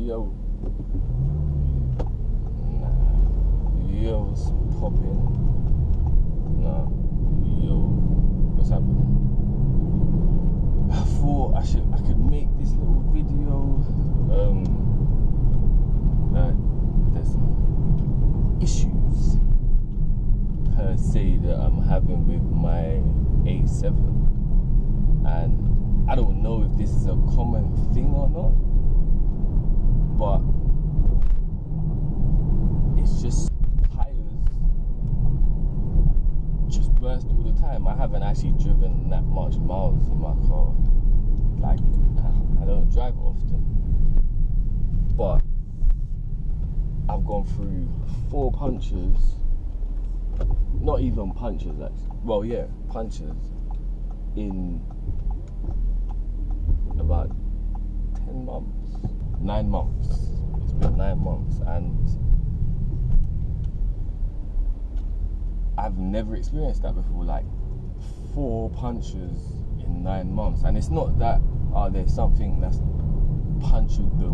Yo. Yo, what's poppin'? Nah. Yo, what's happening? I thought I could make this little video. There's some issues per se that I'm having with my A7, and I don't know if this is a common thing or not, but it's just tires just burst all the time. I haven't actually driven that much miles in my car. Like, I don't drive often, but I've gone through 4 punctures. Not even punctures, actually. Well, yeah, punctures in about 10 months. 9 months. It's been 9 months, and I've never experienced that before. Like 4 punctures in 9 months, and it's not that there's something that's punctured the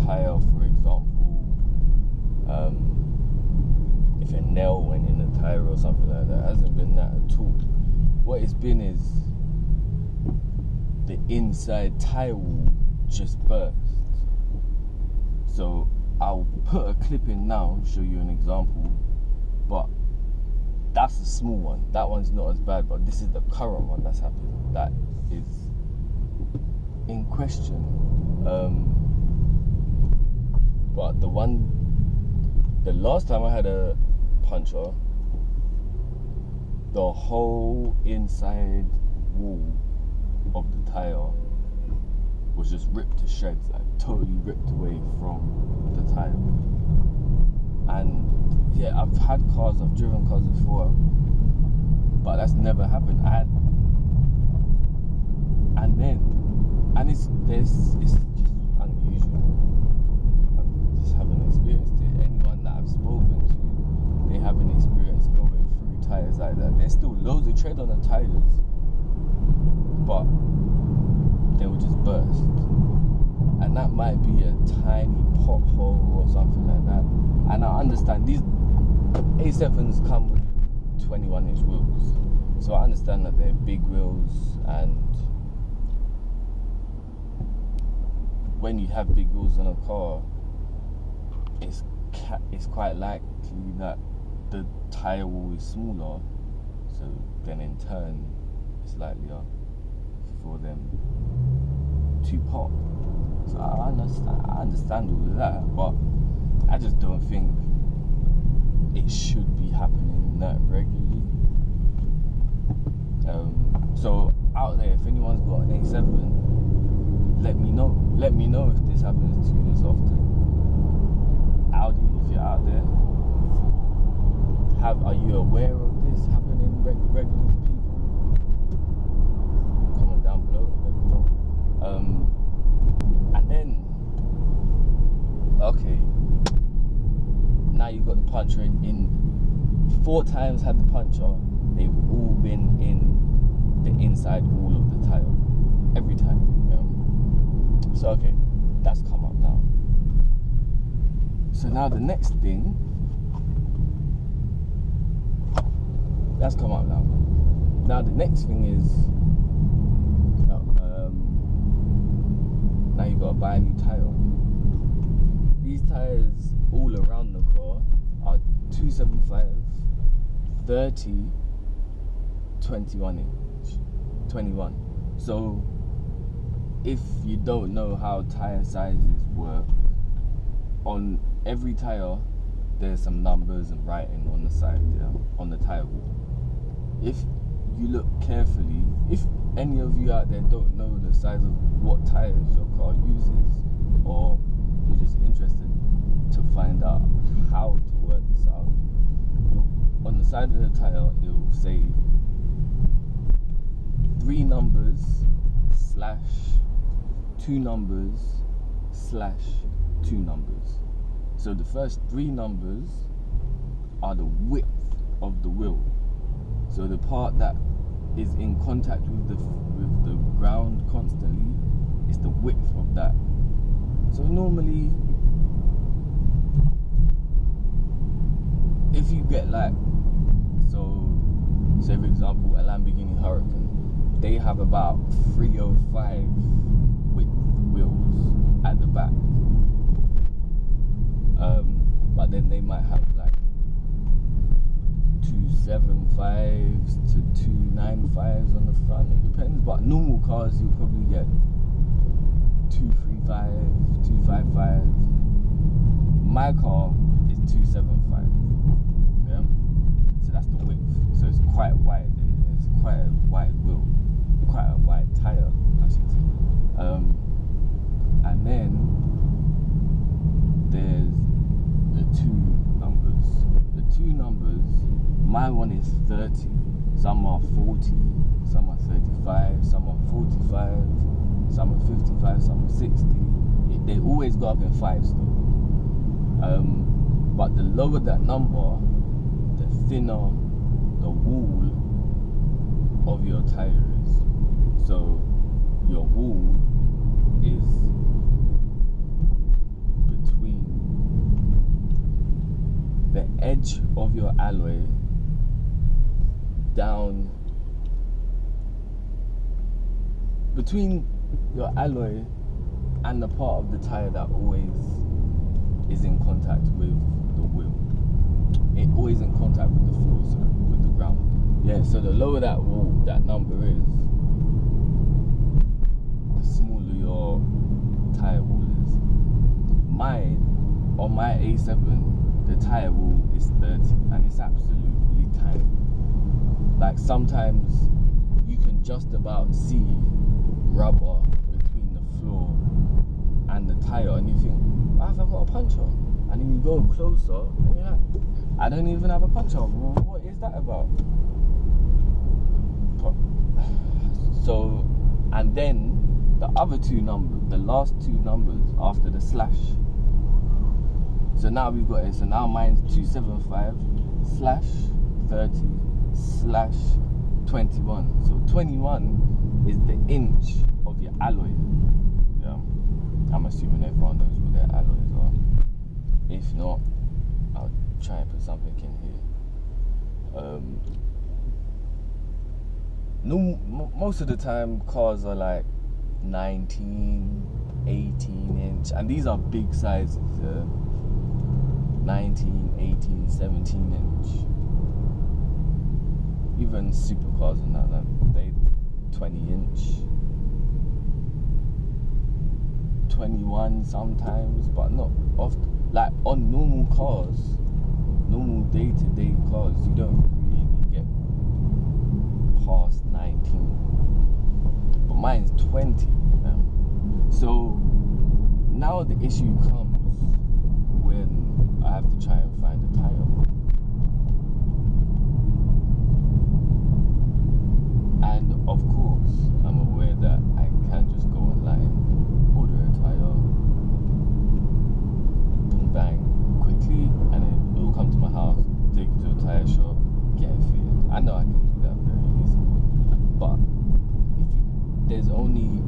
tire, for example. If a nail went in the tire or something like that. It hasn't been that at all. What it's been is the inside tire wall just burst. So I'll put a clip in now, show you an example, but that's a small one. That one's not as bad, but this is the current one that's happened. That is in question. But the last time I had a puncture, the whole inside wall of the tire was just ripped to shreds, like totally ripped away from the tire. And yeah, I've driven cars before, but that's never happened. It's just unusual. I just haven't experienced it. Anyone that I've spoken to, they haven't experienced going through tires like that. There's still loads of tread on the tires, but they will just burst. And that might be a tiny pothole or something like that. And I understand these A7s come with 21-inch wheels, so I understand that they're big wheels, and when you have big wheels in a car, it's quite likely that the tire wall is smaller, so then in turn it's likelier for them to pop. So I understand all of that, but I just don't think it should be happening that regularly. So out there, if anyone's got an A7, let me know. Let me know if this happens to you this often. Audi, if you're out there, are you aware of this happening regularly to people? Comment down below, let me know. And then, okay, now you've got the puncture in 4 times had the puncture. They've all been in the inside wall of the tire. Every time, you know? So okay, that's come up now. So now the next thing, that's come up now. Now the next thing is, now you've got to buy a new tire. These tires all around the car are 275, 30, 21. So if you don't know how tire sizes work, on every tire there's some numbers and writing on the side, on the tire wall. If you look carefully, if any of you out there don't know the size of what tires your car uses, or you're just interested to find out how to work this out, on the side of the tire it will say 3 numbers / 2 numbers / 2 numbers. So the first 3 numbers are the width of the wheel. So the part that is in contact with the ground constantly is the width of that. So normally get like, so say for example a Lamborghini Huracan, they have about 305 width wheels at the back, but then they might have like 275s to 295s on the front. It depends, but normal cars you'll probably get 235, 255. My car is 275. Yeah, so that's the width. So it's quite wide. It's quite a wide wheel, quite a wide tire, I should say. And then there's the two numbers. The two numbers. My one is 30. Some are 40. Some are 35. Some are 45. Some are 55. Some are 60. They always go up in fives though. But the lower that number, the thinner the wall of your tire is. So your wall is between the edge of your alloy down, between your alloy and the part of the tire that always is in contact with the wheel. It always in contact with the floor, so with the ground. Yeah, so the lower that wall, that number is, the smaller your tire wall is. Mine, on my A7, the tire wall is 30, and it's absolutely tiny. Like sometimes you can just about see rubber between the floor and the tire, and you think, why have I got a puncture? And then you go closer and you're like, I don't even have a puncture. What is that about? So, and then the other two numbers, the last two numbers after the slash. So now we've got it. So now mine's 275 slash 30 slash 21. So 21 is the inch of your alloy. Yeah. I'm assuming everyone knows what their alloys are. If not, I'll try and put something in here. Most of the time cars are like 19, 18 inch, and these are big sizes. 19, 18, 17 inch. Even supercars and that, they 20 inch. 21 sometimes, but not often. Like on normal cars, normal day-to-day cars, you don't really get past 19. But mine's 20. So now the issue comes when I have to try and find a tire. And of course, I'm aware that I can't just go online, order a tire, boom bang, quickly, and it will come to my house, take it to a tire shop, get it fitted. I know I can do that very easily. But there's only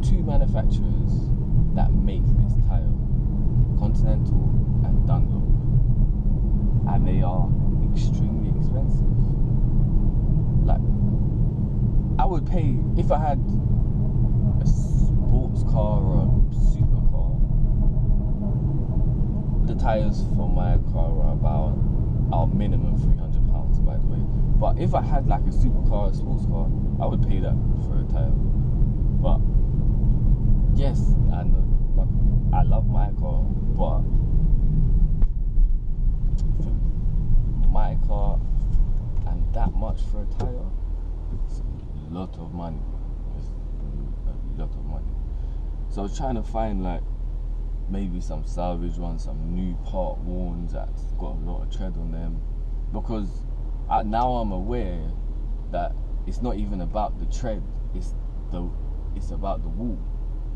two manufacturers that make this tire, Continental and Dunlop, and they are extremely expensive. Like, I would pay, if I had a sports car or a supercar, the tires for my car are about our minimum £300, by the way. But if I had like a supercar, a sports car, I would pay that for a tire. But yes, and I love my car, but for my car and that much for a tire, it's a lot of money. It's a lot of money. So I was trying to find like maybe some salvage ones, some new part worns that's got a lot of tread on them, because now I'm aware that it's not even about the tread, it's about the wall.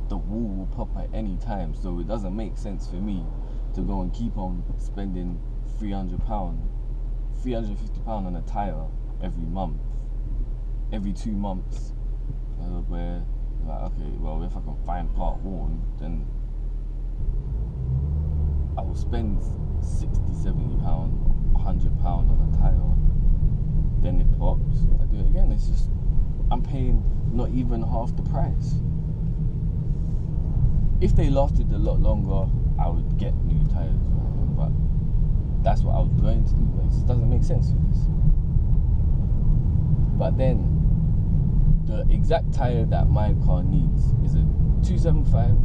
The wall will pop at any time, so it doesn't make sense for me to go and keep on spending £300, £350 on a tire every month, every 2 months. Where like, okay, well, if I can find part worn, then I will spend £60, £70, £100 £100 on a tire, then it pops, I do it again. It's just, I'm paying not even half the price. If they lasted a lot longer, I would get new tires, right? But that's what I was going to do, but it just doesn't make sense for this. But then, the exact tire that my car needs is a 275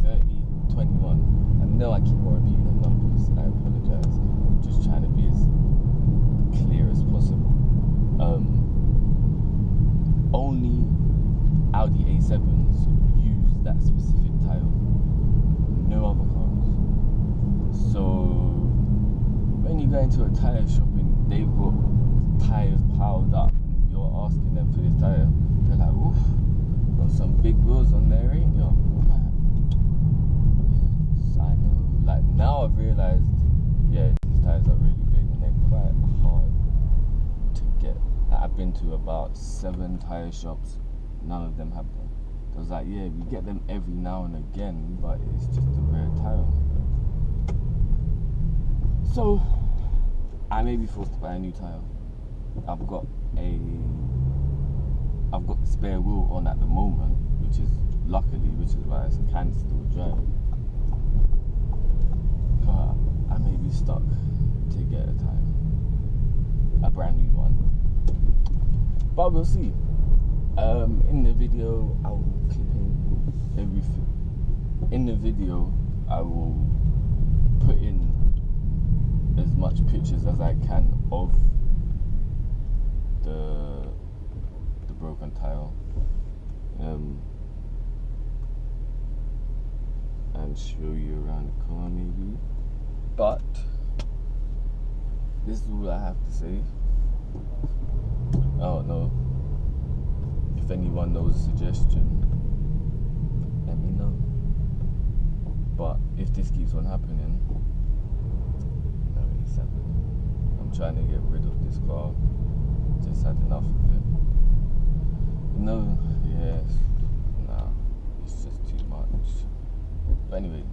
30 21. I know I keep on repeating the numbers, I apologize. I'm just trying to be as clear as possible. Only Audi A7s use that specific tire, no other cars. So when you go into a tire shop and they've got tires piled up and you're asking them for this tire, they're like, oof, got some big wheels on there, ain't you? Yes, I know. Like, now I've realised, yeah, these tires are really big and they're quite hard to get. I've been to about 7 tire shops, none of them have them. I was like, yeah, we get them every now and again, but it's just a rare tire. So I may be forced to buy a new tire. I've got the spare wheel on at the moment, which is why I can still drive. But I may be stuck to get a tire, a brand new one. But we'll see. In the video, I will clip in everything. In the video, I will put in as much pictures as I can of the broken tile, and show you around the car maybe. But this is all I have to say. I don't know. If anyone knows a suggestion, let me know. But if this keeps on happening, no, it's happening. I'm trying to get rid of this car. Just had enough of it. No, yes, nah, it's just too much. But anyway,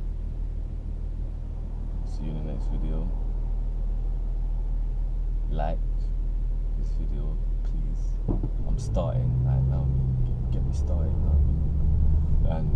see you in the next video. Like this video, please. I'm starting right now. Get me started now. And